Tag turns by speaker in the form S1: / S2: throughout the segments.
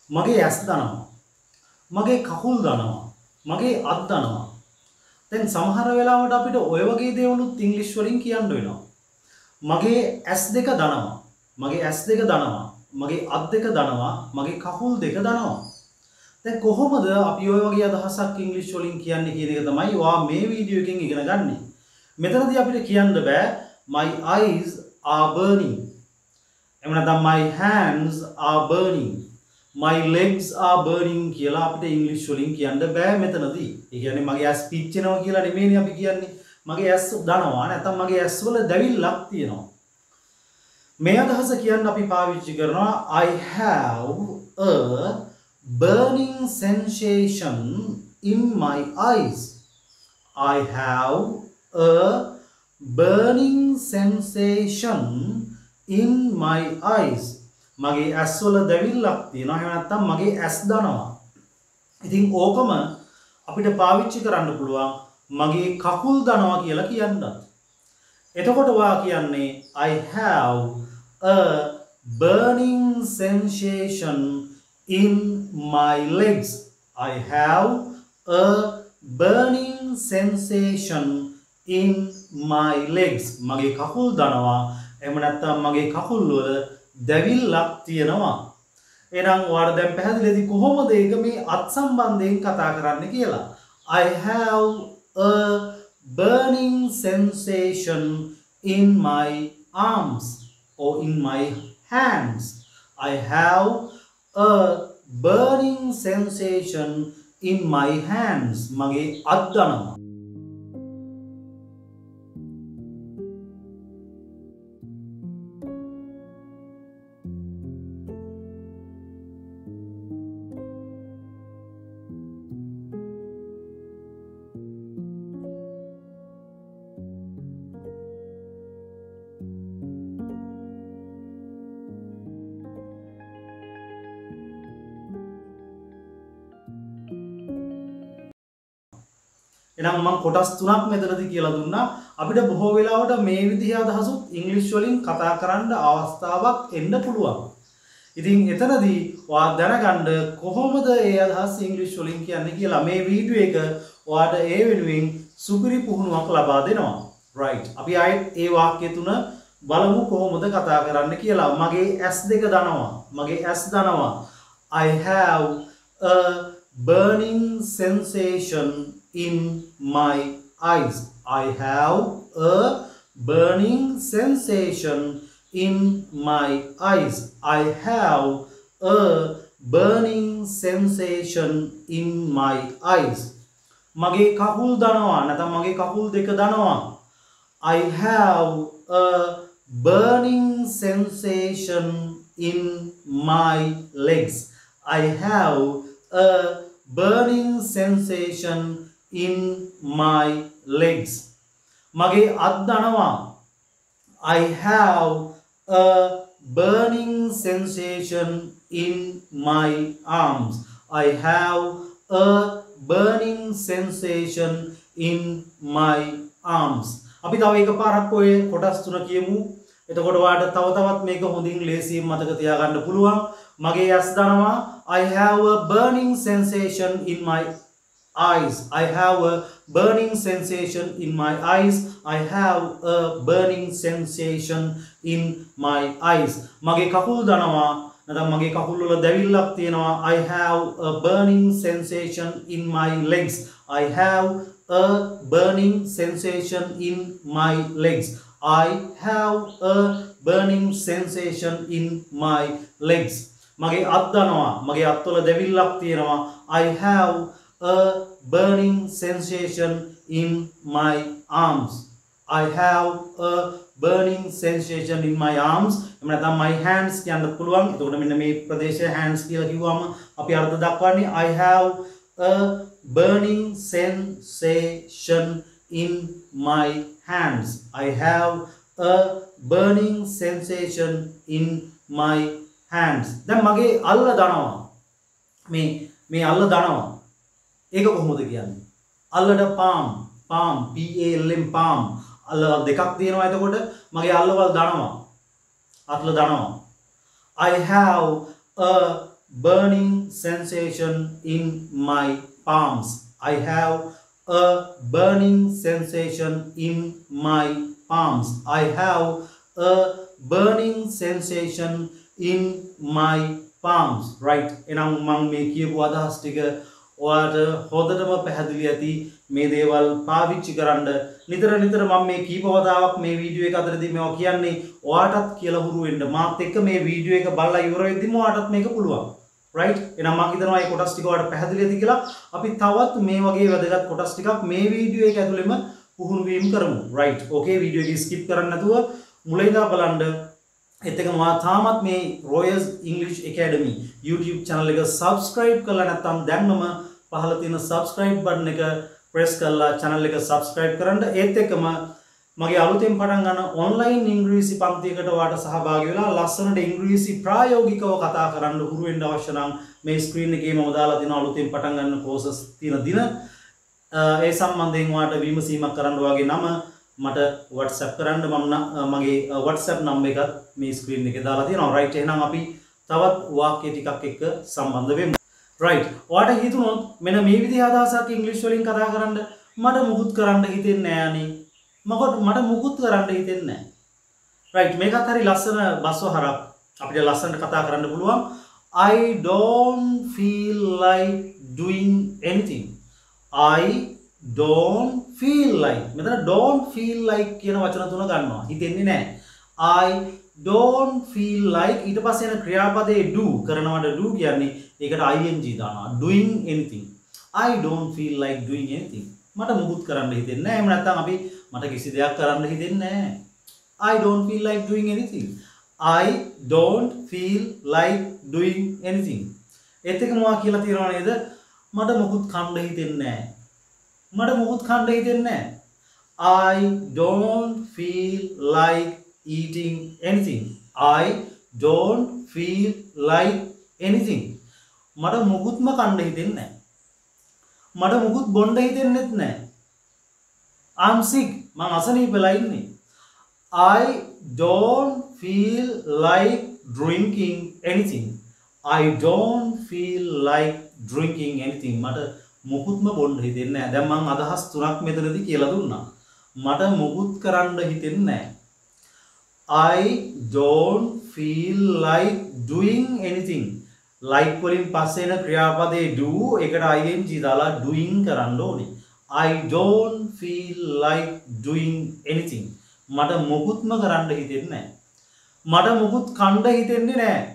S1: මගේ ඇස් දනවා. මගේ කකුල් දනවා. මගේ අත් දනවා. දැන් සමහර වෙලාවට අපිට ඔය වගේ දේවලුත් ඉංග්‍රීසි වලින් කියන්න වෙනවා. මගේ ඇස් දෙක දනවා. මගේ ඇස් දෙක දනවා. මගේ අත් දෙක දනවා. මගේ කකුල් දෙක දනවා. දැන් කොහොමද අපි ඔය වගේ අදහසක් ඉංග්‍රීසි වලින් කියන්නේ කියන එක තමයි ඔයා මේ වීඩියෝ එකෙන් ඉගෙන ගන්න. මෙතනදී අපිට කියන්න බෑ my eyes are burning. එහෙම නැත්නම් my hands are burning. my legs are burning කියලා අපිට ඉංග්‍රීසි වලින් කියන්න බෑ මෙතනදී. ඒ කියන්නේ මගේ ඇස් පිච්චෙනවා කියලා නෙමෙයිනේ අපි කියන්නේ. මගේ ඇස් දනවා නැත්නම් මගේ ඇස් වල දැවිල්ලක් තියෙනවා. මේ අදහස කියන්න අපි පාවිච්චි කරනවා I have a burning sensation in my eyes. I have a burning sensation in my eyes. මගේ ඇස් වල දැවිල්ලක් තියෙනවා. එහෙම නැත්නම් මගේ ඇස් දනවා. ඉතින් ඕකම අපිට පාවිච්චි කරන්න පුළුවන් මගේ කකුල් දනවා කියලා කියන්නත්. එතකොට ඔයා කියන්නේ I have a burning sensation in my legs. I have a burning sensation in my legs. මගේ කකුල් දනවා. එහෙම නැත්නම් මගේ කකුල් වල දැවිල්ලක් තියෙනවා. එහෙනම් ඔයාලා දැන් පැහැදිලිද කොහොමද ඒක මේ අත් සම්බන්ධයෙන් කතා කරන්නේ කියලා? I have a burning sensation in my arms or in my hands. I have a burning sensation in my hands. මගේ අත් දනවා. එහෙනම් මම කොටස් තුනක් මෙතනදී කියලා දුන්නා. අපිට බොහෝ වෙලාවට මේ විදිහ අදහසුත් ඉංග්‍රීසි වලින් කතා කරන්න අවස්ථාවක් එන්න පුළුවන්. ඉතින් එතනදී ඔයා දැනගන්න කොහොමද මේ අදහස් ඉංග්‍රීසි වලින් කියන්නේ කියලා මේ වීඩියෝ එක ඔයාට ඒ වෙනුවෙන් සුපිරි පුහුණුවක් ලබා දෙනවා. right. අපි ආයෙත් ඒ වාක්‍ය තුන බලමු කොහොමද කතා කරන්න කියලා. මගේ ඇස් දෙක දනවා. මගේ ඇස් දනවා. I have a burning sensation in my eyes. I have a burning sensation in my eyes. I have a burning sensation in my eyes. මගේ කකුල් දනවා නැත්නම් මගේ කකුල් දෙක දනවා. I have a burning sensation in my legs. I have a burning sensation in my legs. මගේ අත් දනවා. I have a burning sensation in my arms. I have a burning sensation in my arms. අපි තව එකපාරක් ඔය කොටස් තුන කියමු. එතකොට ඔයාලට තව තවත් මේක හොඳින් ලේසියෙන් මතක තියාගන්න පුළුවන්. මගේ ඇස් දනවා. I have a burning sensation in my eyes. I have a burning sensation in my eyes. I have a burning sensation in my eyes. මගේ කකුල් දනවා. නැත්නම් මගේ කකුල් වල දැවිල්ලක් තියෙනවා. I have a burning sensation in my legs. I have a burning sensation in my legs. I have a burning sensation in my legs. මගේ අත් දනවා. මගේ අත්වල දැවිල්ලක් තියෙනවා. I have a burning sensation in my arms. I have a burning sensation in my arms. එහෙම නැත්නම් my hands කියන්න පුළුවන්. එතකොට මෙන්න මේ ප්‍රදේශය hands කියලා කිව්වම අපි අර්ථ දක්වන්නේ I have a burning sensation in my hands. I have a burning sensation in my hands. දැන් මගේ අල්ල දනවා. මේ අල්ල දනවා. ඒක කොහොමද කියන්නේ? අල්ලට palm P A L M palm අල්ල දෙකක් තියෙනවා. එතකොට මගේ අල්ලවල් දනවා. අත්ල දනවා. I have a burning sensation in my palms. I have a burning sensation in my palms. I have a burning sensation in my palms. Right. එනම් මම මේ කියපු අදහස් ටික ඔයාලට හොඳටම පැහැදිලි ඇති. මේ දේවල් පාවිච්චි කරන්න නිතර මම මේ කීප වතාවක් මේ වීඩියෝ එක අතරදී මේවා කියන්නේ ඔයාටත් කියලා හුරු වෙන්න. මාත් එක්ක මේ වීඩියෝ එක බලලා ඉවර වෙද්දිම ඔයාටත් මේක පුළුවන්. right එහෙනම් මම හිතනවා මේ කොටස් ටික ඔයාලට පැහැදිලි ඇති කියලා. අපි තවත් මේ වගේ වැදගත් කොටස් ටිකක් මේ වීඩියෝ එක ඇතුළෙම පුහුණු වීම කරමු. right okay වීඩියෝ එක skip කරන්න නැතුව මුල ඉඳලා බලන්න. ඒත් එකම ඔයා තාමත් මේ Royas English Academy YouTube channel එක subscribe කරලා නැත්නම් දැන්ම පහළ තියෙන subscribe button එක press කරලා channel එක subscribe කරන්න. ඒත් එක්කම මගේ අලුතෙන් පටන් ගන්න online ඉංග්‍රීසි පන්තියකට ඔයාට සහභාගී වෙලා ලස්සනට ඉංග්‍රීසි ප්‍රායෝගිකව කතා කරන්න හුරු වෙන්න අවශ්‍ය නම් මේ screen එකේ මම දාලා තියෙන අලුතෙන් පටන් ගන්න courses තියෙන දින ඒ සම්බන්ධයෙන් ඔයාට විමසීමක් කරන්න ඔයාගේ නම මට WhatsApp කරන්න. මම මගේ WhatsApp number එකත් මේ screen එකේ දාලා තියෙනවා. right එහෙනම් අපි තවත් වාක්‍ය ටිකක් එක්ක සම්බන්ධ වෙමු. right ඔයාට හිතුනොත් මෙන්න මේ විදිහ අදහසක් ඉංග්‍රීසි වලින් කතා කරන්න මට මුකුත් කරන්න හිතෙන්නේ නැහැ අනේ. මට මුකුත් කරන්න හිතෙන්නේ නැහැ. right මේකත් හරි ලස්සන බස්වහරක් අපිට ලස්සනට කතා කරන්න පුළුවන්. I don't feel like doing anything. I don't feel like මෙතන don't feel like කියන වචන තුන ගන්නවා. හිතෙන්නේ නැහැ. I don't feel like ඊට පස්සේ එන ක්‍රියාපදයේ do කරනවට do කියන්නේ ඒකට ing දානවා. doing anything. I don't feel like doing anything. මට මුකුත් කරන්න හිතෙන්නේ නැහැ. එහෙම නැත්නම් අපි මට කිසි දෙයක් කරන්න හිතෙන්නේ නැහැ. I don't feel like doing anything. I don't feel like doing anything. ඒත් එක මොනවා කියලා තියනවා නේද? මට මුකුත් කන්න හිතෙන්නේ නැහැ. මට මුකුත් කන්න හිතෙන්නේ නැහැ. I don't feel like eating anything. I don't feel like anything. මට මුකුත්ම කන්න හිතෙන්නේ නැහැ. මට මුකුත් බොන්න හිතෙන්නෙත් නැහැ. I'm sick. මං අසනීපෙලා ඉන්නේ. I don't feel like drinking anything. I don't feel like drinking anything. මට මුකුත්ම බොන්න හිතෙන්නේ නැහැ. දැන් මං අදහස් තුනක් මෙතනදී කියලා දුන්නා. මට මුකුත් කරන්න හිතෙන්නේ නැහැ. I don't feel like doing anything. like වලින් පස්සේ එන ක්‍රියාපදේ do ඒකට ing දාලා doing කරන්න ඕනේ. I don't feel like doing anything. මට මුකුත්ම කරන්න හිතෙන්නේ නැහැ. මට මුකුත් කන්න හිතෙන්නේ නැහැ.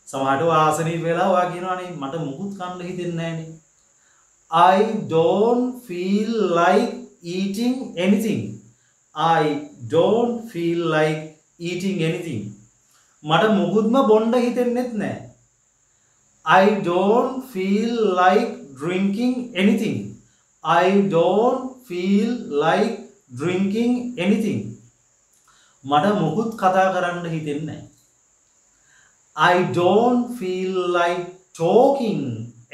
S1: සමහරට ආසනීප වෙලා ඔයා කියනවානේ මට මුකුත් කන්න හිතෙන්නේ නැහනේ. I don't feel like eating anything. I don't feel like eating anything. මට මුකුත්ම බොන්න හිතෙන්නෙත් නැහැ. I don't feel like drinking anything. I don't feel like drinking anything. මට මුකුත් කතා කරන්න හිතෙන්නේ නැහැ. I don't feel like talking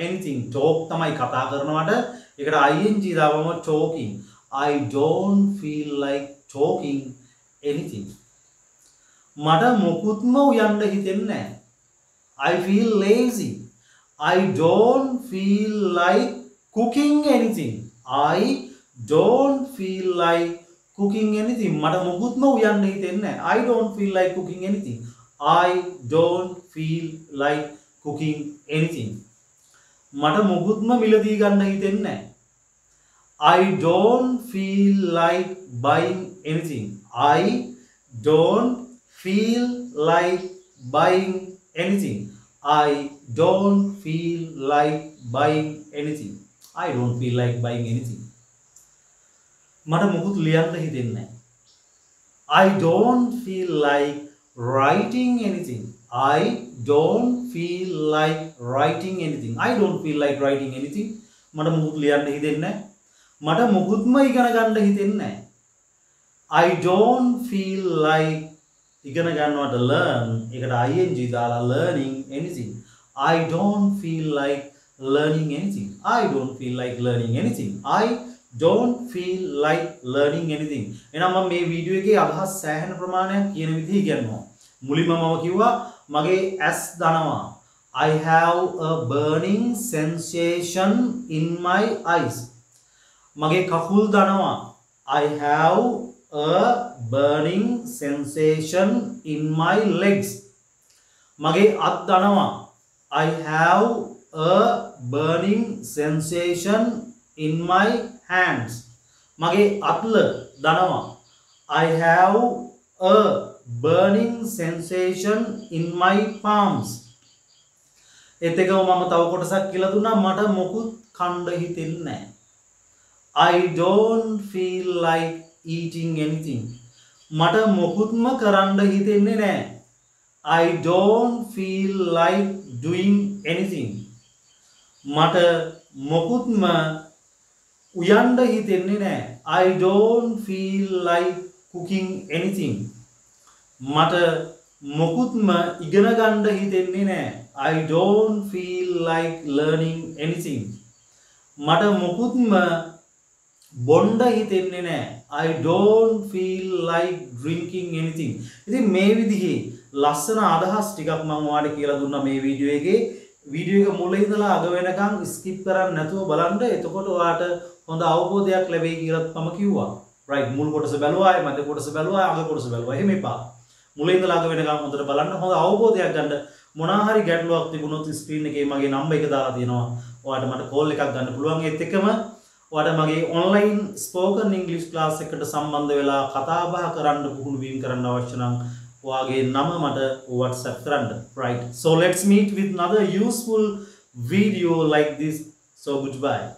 S1: anything. talk තමයි කතා කරනවට ඒකට ing දාවම talking. I don't feel like talking anything. මට මුකුත්ම උයන්න හිතෙන්නේ නැහැ. I feel lazy. I don't feel like cooking anything. I don't feel like cooking anything. මට මුකුත්ම උයන්න හිතෙන්නේ නැහැ. I don't feel like cooking anything. I don't feel like cooking anything. මට මුකුත්ම මිලදී ගන්න හිතෙන්නේ නැහැ. I don't feel like buying anything. I don't feel like buying anything. I don't feel like buying anything. I don't feel like buying anything. මට මුකුත් ලියන්න හිතෙන්නේ නැහැ. I don't feel like writing anything. I don't feel like writing anything. I don't feel like writing anything. මට මුකුත් ලියන්න හිතෙන්නේ නැහැ. මට මුකුත්ම ඉගෙන ගන්න හිතෙන්නේ නැහැ. I don't feel like ඉගෙන ගන්නවට learn ඒකට ing දාලා learning anything. I don't feel like learning anything. I don't feel like learning anything. I don't feel like learning anything. එහෙනම් මම මේ වීඩියෝ එකේ අදහස් සෑහෙන ප්‍රමාණයක් කියන විදිහ ඉගෙනනවා. මුලින්ම මම කිව්වා මගේ ඇස් දනවා. I have a burning sensation in my eyes. මගේ කකුල් දනවා. I have a burning sensation in my legs. මගේ අත් දනවා. I have a burning sensation in my hands. මගේ අත්ල දනවා. I have a burning sensation in my palms. ඒත් එකම මම තව කොටසක් කියලා දුන්නා මට මොකුත් කන්න හිතෙන්නේ නැහැ. I don't feel like eating anything. මට මොකුත්ම කරන්න හිතෙන්නේ නැහැ. I don't feel like doing anything. මට මොකුත්ම උයන්න හිතෙන්නේ නැහැ. I don't feel like cooking anything. මට මොකුත්ම ඉගෙන ගන්න හිතෙන්නේ නැහැ. I don't feel like learning anything. මට මොකුත්ම බොන්න හිතෙන්නේ නැහැ. I don't feel like drinking anything. ඉතින් මේ විදිහේ ලස්සන අදහස් ටිකක් මම ඔයාලට කියලා දුන්නා මේ වීඩියෝ එකේ. වීඩියෝ එක මුල ඉඳලා අග වෙනකන් ස්කිප් කරන්නේ නැතුව බලන්න. එතකොට ඔයාලට හොඳ අවබෝධයක් ලැබෙයි කියලා මම කිව්වා. right මුල් කොටස බැලුවා, මැද කොටස බැලුවා, අග කොටස බැලුවා. එහෙම එපා. මුල ඉඳලා අග වෙනකන් හොඳට බලන්න. හොඳ අවබෝධයක් ගන්න. මොනවා හරි ගැටලුවක් තිබුණොත් ස්ක්‍රීන් එකේ මගේ නම්බර් එක දාලා තියෙනවා. ඔයාලට මට කෝල් එකක් ගන්න පුළුවන්. ඒත් එක්කම ඔයාලට මගේ ඔන්ලයින් ස්පෝකන් ඉංග්‍රීසි ක්ලාස් එකකට සම්බන්ධ වෙලා කතා බහ කරන්න පුහුණු වීම කරන්න අවශ්‍ය නම් ඔයාගේ නම මට WhatsApp කරන්න. right so let's meet with another useful video like this. so goodbye.